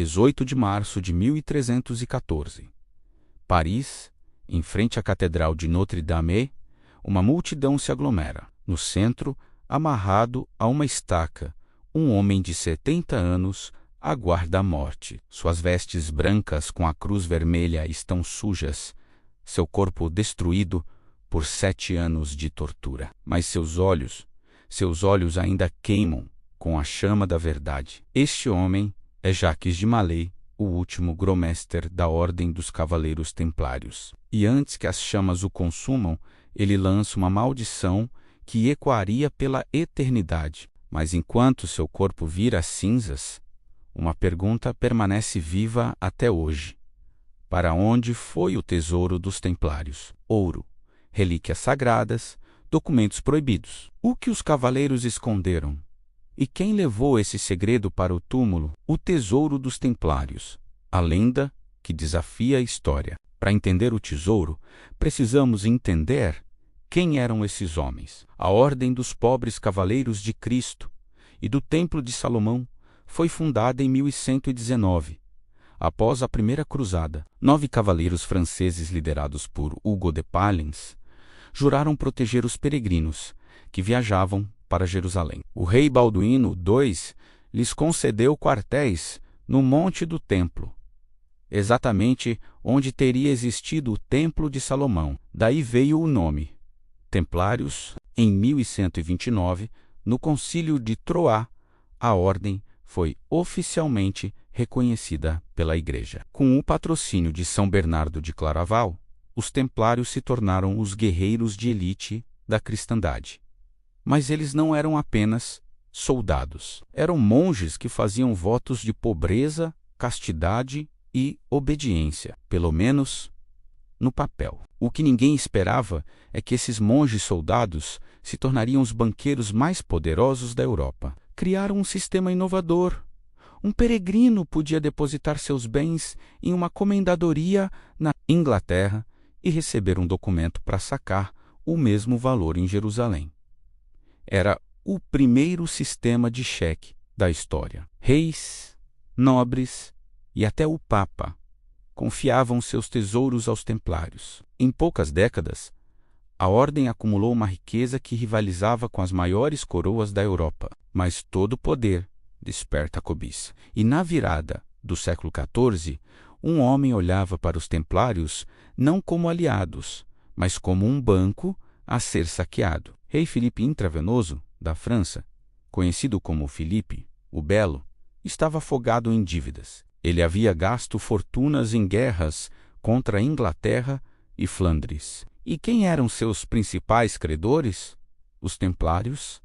18 de março de 1314. Paris, em frente à Catedral de Notre-Dame, uma multidão se aglomera. No centro, amarrado a uma estaca, um homem de 70 anos aguarda a morte. Suas vestes brancas com a cruz vermelha estão sujas, seu corpo destruído por 7 anos de tortura. Mas seus olhos ainda queimam com a chama da verdade. Este homem é Jacques de Molay, o último grão-mestre da Ordem dos Cavaleiros Templários. E antes que as chamas o consumam, ele lança uma maldição que ecoaria pela eternidade. Mas enquanto seu corpo vira cinzas, uma pergunta permanece viva até hoje. Para onde foi o tesouro dos Templários? Ouro, relíquias sagradas, documentos proibidos. O que os cavaleiros esconderam? E quem levou esse segredo para o túmulo? O tesouro dos Templários, a lenda que desafia a história. Para entender o tesouro, precisamos entender quem eram esses homens. A Ordem dos Pobres Cavaleiros de Cristo e do Templo de Salomão foi fundada em 1119, após a Primeira Cruzada. 9 cavaleiros franceses liderados por Hugo de Pallens juraram proteger os peregrinos que viajavam para Jerusalém. O rei Balduíno II lhes concedeu quartéis no Monte do Templo, exatamente onde teria existido o Templo de Salomão. Daí veio o nome Templários. Em 1129, no Concílio de Troyes, a ordem foi oficialmente reconhecida pela Igreja. Com o patrocínio de São Bernardo de Claraval, os Templários se tornaram os guerreiros de elite da cristandade. Mas eles não eram apenas soldados. Eram monges que faziam votos de pobreza, castidade e obediência, pelo menos no papel. O que ninguém esperava é que esses monges soldados se tornariam os banqueiros mais poderosos da Europa. Criaram um sistema inovador. Um peregrino podia depositar seus bens em uma comendadoria na Inglaterra e receber um documento para sacar o mesmo valor em Jerusalém. Era o primeiro sistema de cheque da história. Reis, nobres e até o Papa confiavam seus tesouros aos templários. Em poucas décadas, a ordem acumulou uma riqueza que rivalizava com as maiores coroas da Europa. Mas todo poder desperta a cobiça. E na virada do século XIV, um homem olhava para os templários não como aliados, mas como um banco a ser saqueado. Rei Filipe Intravenoso, da França, conhecido como Filipe o Belo, estava afogado em dívidas. Ele havia gasto fortunas em guerras contra a Inglaterra e Flandres. E quem eram seus principais credores? Os templários.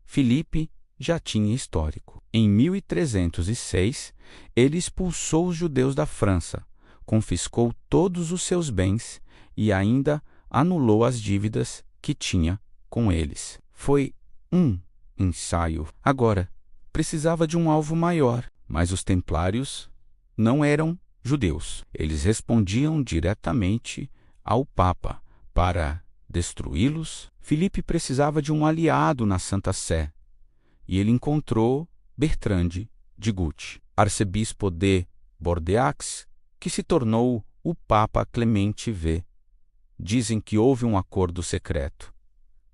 Filipe já tinha histórico. Em 1306, ele expulsou os judeus da França, confiscou todos os seus bens e ainda anulou as dívidas que tinha com eles. Foi um ensaio. Agora, precisava de um alvo maior, mas os templários não eram judeus. Eles respondiam diretamente ao Papa. Para destruí-los, Filipe precisava de um aliado na Santa Sé, e ele encontrou Bertrand de Guth, arcebispo de Bordeaux, que se tornou o Papa Clemente V. Dizem que houve um acordo secreto.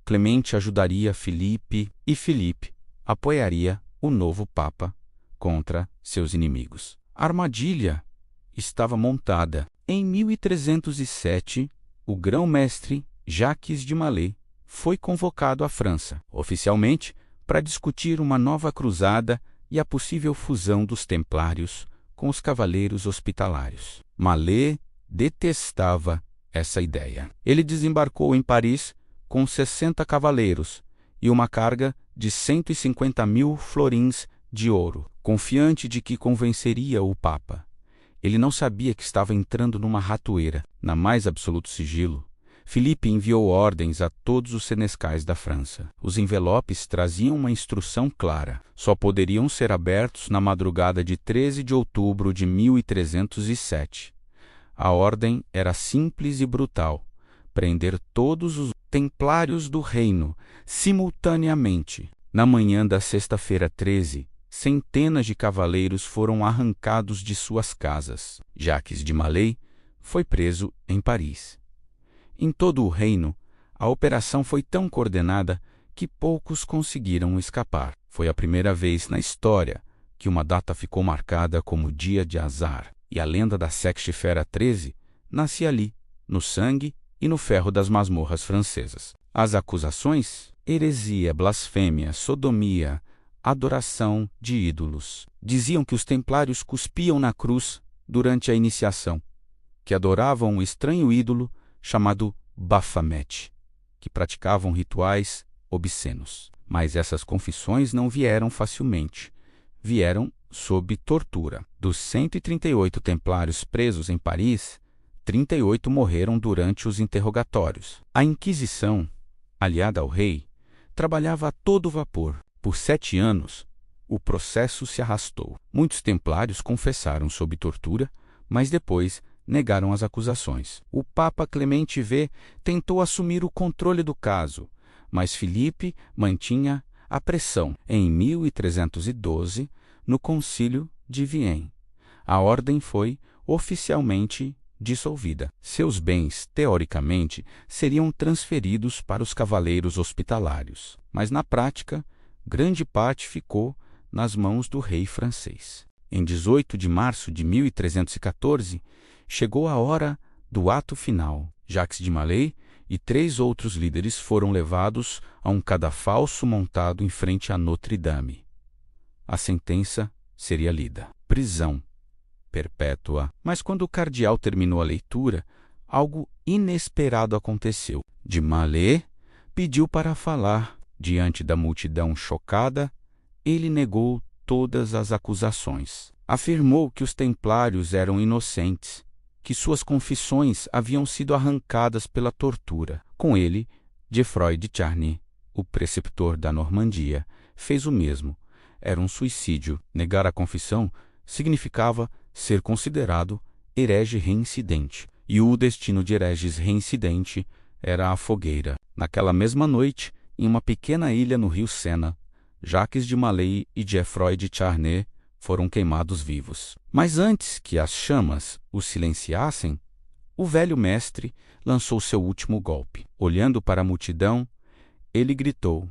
Clemente ajudaria Filipe e Filipe apoiaria o novo Papa contra seus inimigos. A armadilha estava montada. Em 1307, o grão-mestre Jacques de Molay foi convocado à França, oficialmente, para discutir uma nova cruzada e a possível fusão dos templários com os cavaleiros hospitalários. Molay detestava essa ideia. Ele desembarcou em Paris com 60 cavaleiros e uma carga de 150.000 florins de ouro, confiante de que convenceria o Papa. Ele não sabia que estava entrando numa ratoeira. Na mais absoluto sigilo, Filipe enviou ordens a todos os senescais da França. Os envelopes traziam uma instrução clara. Só poderiam ser abertos na madrugada de 13 de outubro de 1307. A ordem era simples e brutal: prender todos os templários do reino simultaneamente. Na manhã da sexta-feira 13, centenas de cavaleiros foram arrancados de suas casas. Jacques de Molay foi preso em Paris. Em todo o reino, a operação foi tão coordenada que poucos conseguiram escapar. Foi a primeira vez na história que uma data ficou marcada como dia de azar, e a lenda da Sextifera 13 nasce ali, no sangue e no ferro das masmorras francesas. As acusações: heresia, blasfêmia, sodomia, adoração de ídolos. Diziam que os templários cuspiam na cruz durante a iniciação, que adoravam um estranho ídolo chamado Baphomet, que praticavam rituais obscenos. Mas essas confissões não vieram facilmente. Vieram sob tortura. Dos 138 templários presos em Paris, 38 morreram durante os interrogatórios. A Inquisição, aliada ao rei, trabalhava a todo vapor. Por 7 anos, o processo se arrastou. Muitos templários confessaram sob tortura, mas depois negaram as acusações. O Papa Clemente V tentou assumir o controle do caso, mas Filipe mantinha a pressão. Em 1312, no Concílio de Vienne, a ordem foi oficialmente dissolvida. Seus bens, teoricamente, seriam transferidos para os cavaleiros hospitalários, mas na prática, grande parte ficou nas mãos do rei francês. Em 18 de março de 1314, chegou a hora do ato final. Jacques de Molay e 3 outros líderes foram levados a um cadafalso montado em frente a Notre-Dame. A sentença seria lida: prisão perpétua. Mas quando o cardeal terminou a leitura, algo inesperado aconteceu. De Molay pediu para falar. Diante da multidão chocada, ele negou todas as acusações. Afirmou que os templários eram inocentes, que suas confissões haviam sido arrancadas pela tortura. Com ele, Geoffroy de Charny, o preceptor da Normandia, fez o mesmo. Era um suicídio. Negar a confissão significava ser considerado herege reincidente, e o destino de hereges reincidente era a fogueira. Naquela mesma noite, em uma pequena ilha no rio Sena, Jacques de Molay e Geoffroy de Charny foram queimados vivos. Mas antes que as chamas os silenciassem, o velho mestre lançou seu último golpe. Olhando para a multidão, ele gritou: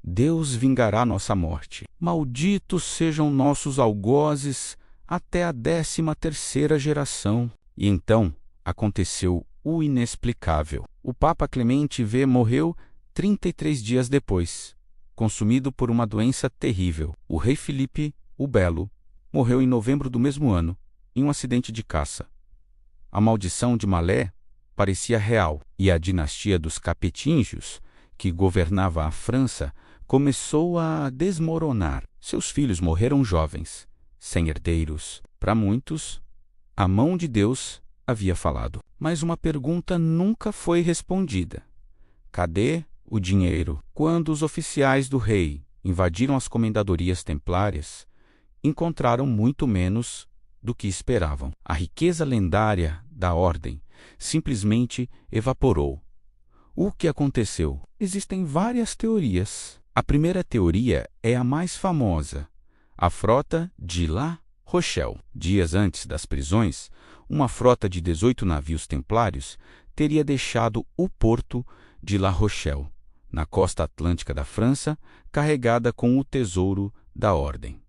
Deus vingará nossa morte. Malditos sejam nossos algozes até a 13ª geração. E então aconteceu o inexplicável. O Papa Clemente V morreu 33 dias depois, consumido por uma doença terrível. O rei Filipe o Belo morreu em novembro do mesmo ano, em um acidente de caça. A maldição de Molay parecia real, e a dinastia dos Capetingios, que governava a França, começou a desmoronar. Seus filhos morreram jovens, sem herdeiros. Para muitos, a mão de Deus havia falado. Mas uma pergunta nunca foi respondida: cadê o dinheiro? Quando os oficiais do rei invadiram as comendadorias templárias, encontraram muito menos do que esperavam. A riqueza lendária da ordem simplesmente evaporou. O que aconteceu? Existem várias teorias. A primeira teoria é a mais famosa: a frota de La Rochelle. Dias antes das prisões, uma frota de 18 navios templários teria deixado o porto de La Rochelle, na costa atlântica da França, carregada com o tesouro da ordem.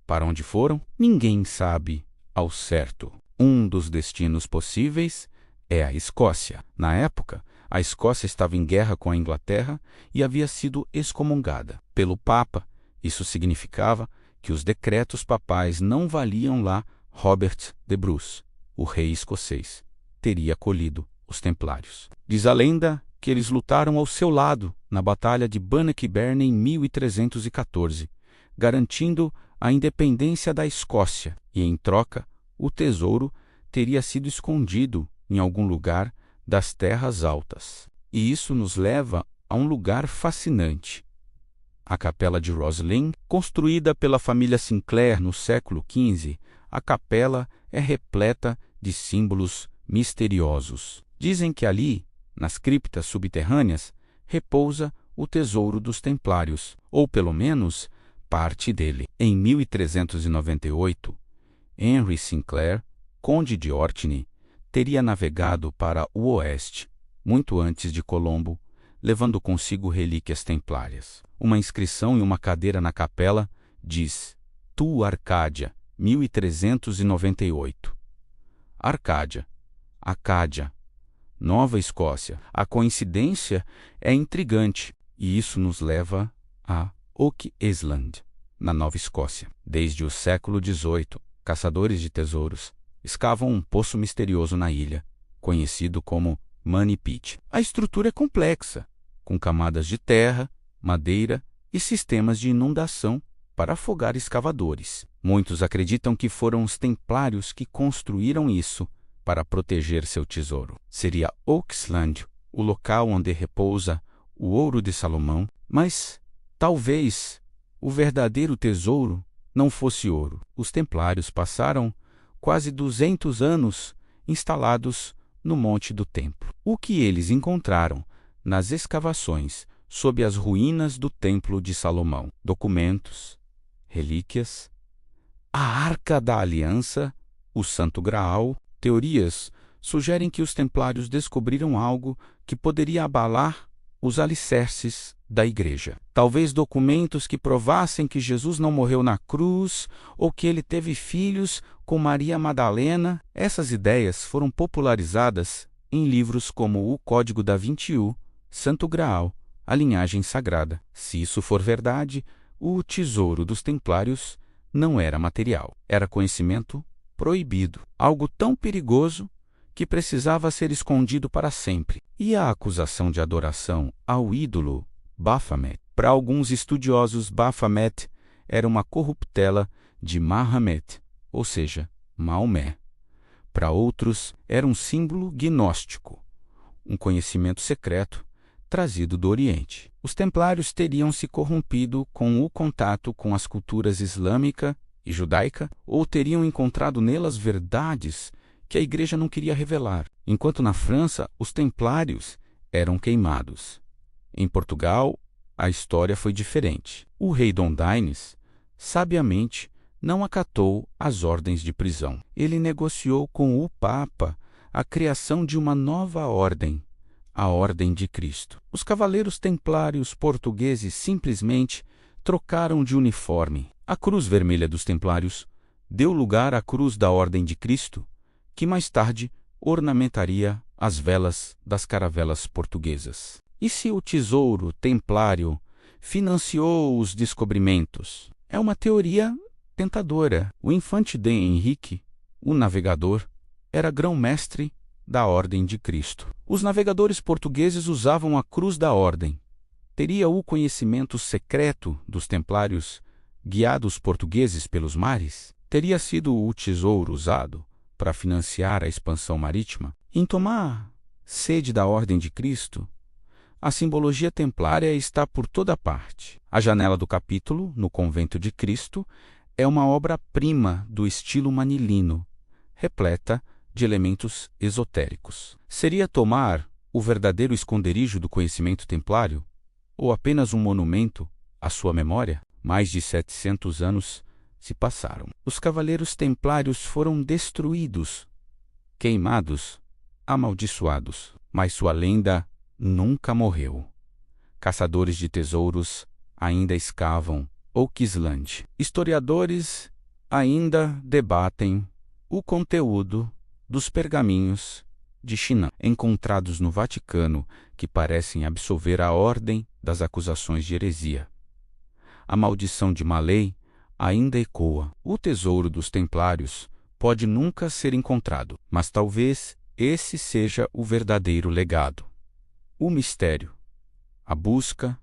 Para onde foram? Ninguém sabe ao certo. Um dos destinos possíveis é a Escócia. Na época, a Escócia estava em guerra com a Inglaterra e havia sido excomungada pelo Papa. Isso significava que os decretos papais não valiam lá. Robert de Bruce, o rei escocês, teria acolhido os templários. Diz a lenda que eles lutaram ao seu lado na Batalha de Bannockburn em 1314, garantindo a independência da Escócia, e em troca, o tesouro teria sido escondido em algum lugar das terras altas. E isso nos leva a um lugar fascinante: a Capela de Roslin. Construída pela família Sinclair no século XV, a capela é repleta de símbolos misteriosos. Dizem que ali, nas criptas subterrâneas, repousa o tesouro dos templários, ou pelo menos parte dele. Em 1398, Henry Sinclair, conde de Orkney, teria navegado para o oeste, muito antes de Colombo, levando consigo relíquias templárias. Uma inscrição e uma cadeira na capela diz: Tu Arcádia, 1398. Arcádia, Acádia, Nova Escócia. A coincidência é intrigante, e isso nos leva a Oak Island, na Nova Escócia. Desde o século XVIII, caçadores de tesouros escavam um poço misterioso na ilha, conhecido como Money Pit. A estrutura é complexa, com camadas de terra, madeira e sistemas de inundação para afogar escavadores. Muitos acreditam que foram os templários que construíram isso para proteger seu tesouro. Seria Oaksland o local onde repousa o ouro de Salomão, mas talvez o verdadeiro tesouro não fosse ouro. Os templários passaram quase 200 anos instalados no Monte do Templo. O que eles encontraram nas escavações sob as ruínas do Templo de Salomão? Documentos, relíquias, a Arca da Aliança, o Santo Graal. Teorias sugerem que os templários descobriram algo que poderia abalar os alicerces da igreja. Talvez documentos que provassem que Jesus não morreu na cruz ou que ele teve filhos com Maria Madalena. Essas ideias foram popularizadas em livros como O Código da Vinci, Santo Graal, a Linhagem Sagrada. Se isso for verdade, o tesouro dos templários não era material, era conhecimento proibido, algo tão perigoso que precisava ser escondido para sempre. E a acusação de adoração ao ídolo Baphomet? Para alguns estudiosos, Baphomet era uma corruptela de Mahomet, ou seja, Maomé. Para outros, era um símbolo gnóstico, um conhecimento secreto trazido do Oriente. Os templários teriam se corrompido com o contato com as culturas islâmica e judaica, ou teriam encontrado nelas verdades que a igreja não queria revelar. Enquanto na França, os templários eram queimados. Em Portugal, a história foi diferente. O rei Dom Daines, sabiamente, não acatou as ordens de prisão. Ele negociou com o Papa a criação de uma nova ordem, a Ordem de Cristo. Os cavaleiros templários portugueses simplesmente trocaram de uniforme. A cruz vermelha dos templários deu lugar à cruz da Ordem de Cristo, que mais tarde ornamentaria as velas das caravelas portuguesas. E se o tesouro templário financiou os descobrimentos? É uma teoria tentadora. O infante D. Henrique, o navegador, era grão-mestre da Ordem de Cristo. Os navegadores portugueses usavam a cruz da Ordem. Teria o conhecimento secreto dos templários guiado os portugueses pelos mares? Teria sido o tesouro usado para financiar a expansão marítima? Em Tomar Sede da Ordem de Cristo, a simbologia templária está por toda parte. A janela do capítulo, no Convento de Cristo, é uma obra-prima do estilo manilino, repleta de elementos esotéricos. Seria Tomar o verdadeiro esconderijo do conhecimento templário? Ou apenas um monumento à sua memória? Mais de 700 anos se passaram. Os cavaleiros templários foram destruídos, queimados, amaldiçoados, mas sua lenda nunca morreu. Caçadores de tesouros ainda escavam Oakisland. Historiadores ainda debatem o conteúdo dos pergaminhos de Chinan encontrados no Vaticano, que parecem absolver a ordem das acusações de heresia. A maldição de Malei ainda ecoa. O tesouro dos templários pode nunca ser encontrado, mas talvez esse seja o verdadeiro legado. O mistério, a busca,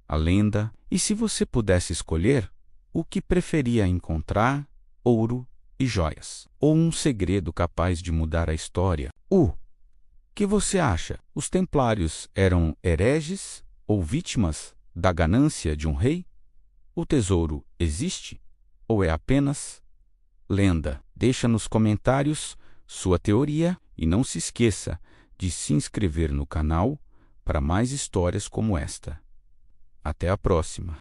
a lenda. E se você pudesse escolher, o que preferia encontrar? Ouro e joias, ou um segredo capaz de mudar a história? O que você acha? Os templários eram hereges ou vítimas da ganância de um rei? O tesouro existe ou é apenas lenda? Deixa nos comentários sua teoria e não se esqueça de se inscrever no canal para mais histórias como esta. Até a próxima!